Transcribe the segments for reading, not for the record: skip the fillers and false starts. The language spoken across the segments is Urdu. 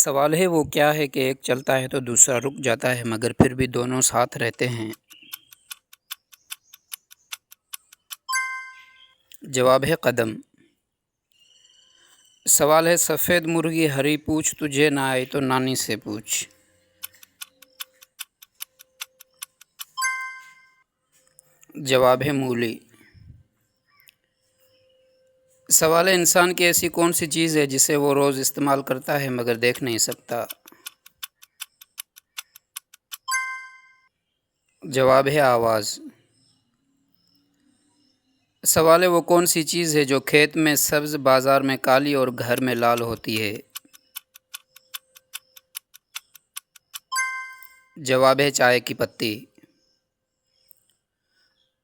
سوال ہے وہ کیا ہے کہ ایک چلتا ہے تو دوسرا رک جاتا ہے مگر پھر بھی دونوں ساتھ رہتے ہیں؟ جواب ہے قدم۔ سوال ہے سفید مرغی ہری پوچھ، تجھے نہ آئی تو نانی سے پوچھ۔ جواب ہے مولی۔ سوال ہے انسان کی ایسی کون سی چیز ہے جسے وہ روز استعمال کرتا ہے مگر دیکھ نہیں سکتا؟ جواب ہے آواز۔ سوال ہے وہ کون سی چیز ہے جو کھیت میں سبز، بازار میں کالی اور گھر میں لال ہوتی ہے؟ جواب ہے چائے کی پتی۔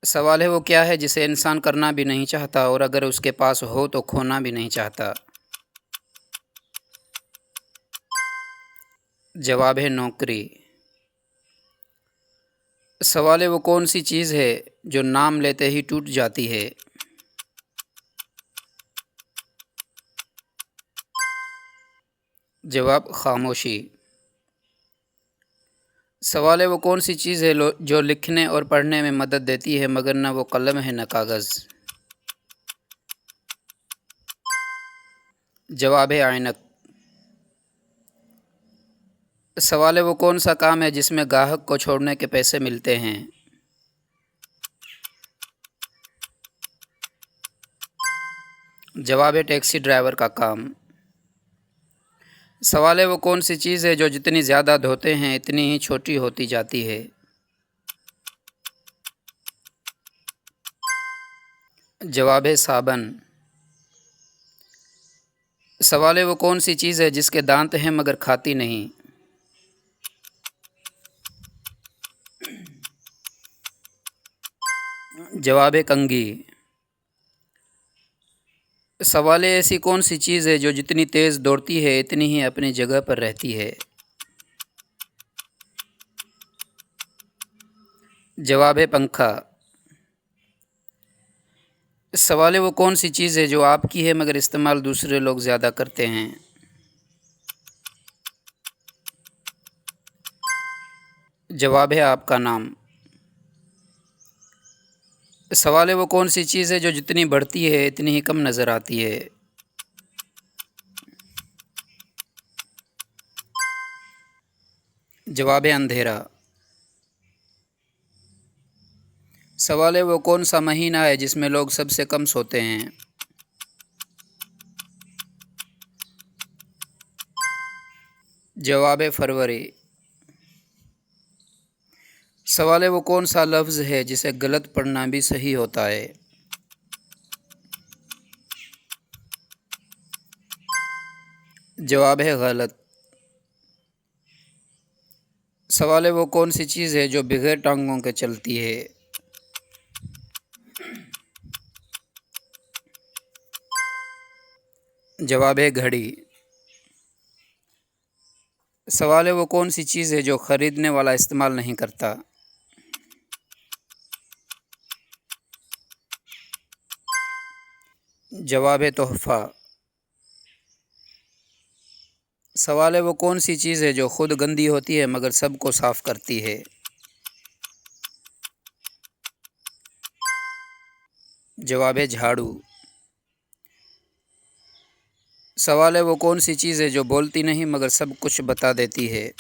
سوال ہے وہ کیا ہے جسے انسان کرنا بھی نہیں چاہتا اور اگر اس کے پاس ہو تو کھونا بھی نہیں چاہتا؟ جواب ہے نوکری۔ سوال ہے وہ کون سی چیز ہے جو نام لیتے ہی ٹوٹ جاتی ہے؟ جواب خاموشی۔ سوال ہے وہ کون سی چیز ہے جو لکھنے اور پڑھنے میں مدد دیتی ہے مگر نہ وہ قلم ہے نہ کاغذ؟ جواب ہے عینک۔ سوال ہے وہ کون سا کام ہے جس میں گاہک کو چھوڑنے کے پیسے ملتے ہیں؟ جواب ہے ٹیکسی ڈرائیور کا کام۔ سوال ہے وہ کون سی چیز ہے جو جتنی زیادہ دھوتے ہیں اتنی ہی چھوٹی ہوتی جاتی ہے؟ جواب ہے صابن۔ سوال ہے وہ کون سی چیز ہے جس کے دانت ہیں مگر کھاتی نہیں؟ جواب ہے کنگھی۔ سوال ہے ایسی کون سی چیز ہے جو جتنی تیز دوڑتی ہے اتنی ہی اپنی جگہ پر رہتی ہے؟ جواب ہے پنکھا۔ سوال ہے وہ کون سی چیز ہے جو آپ کی ہے مگر استعمال دوسرے لوگ زیادہ کرتے ہیں؟ جواب ہے آپ کا نام۔ سوال ہے وہ کون سی چیز ہے جو جتنی بڑھتی ہے اتنی ہی کم نظر آتی ہے؟ جواب ہے اندھیرا۔ سوال ہے وہ کون سا مہینہ ہے جس میں لوگ سب سے کم سوتے ہیں؟ جواب ہے فروری۔ سوال ہے وہ کون سا لفظ ہے جسے غلط پڑھنا بھی صحیح ہوتا ہے؟ جواب ہے غلط۔ سوال ہے وہ کون سی چیز ہے جو بغیر ٹانگوں کے چلتی ہے؟ جواب ہے گھڑی۔ سوال ہے وہ کون سی چیز ہے جو خریدنے والا استعمال نہیں کرتا؟ جواب ہے تحفہ۔ سوال ہے وہ کون سی چیز ہے جو خود گندی ہوتی ہے مگر سب کو صاف کرتی ہے؟ جواب ہے جھاڑو۔ سوال ہے وہ کون سی چیز ہے جو بولتی نہیں مگر سب کچھ بتا دیتی ہے؟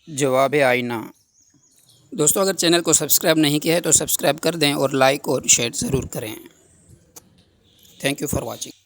جواب ہے آئینہ۔ دوستو اگر چینل کو سبسکرائب نہیں کیا ہے تو سبسکرائب کر دیں اور لائک اور شیئر ضرور کریں۔ Thank you for watching.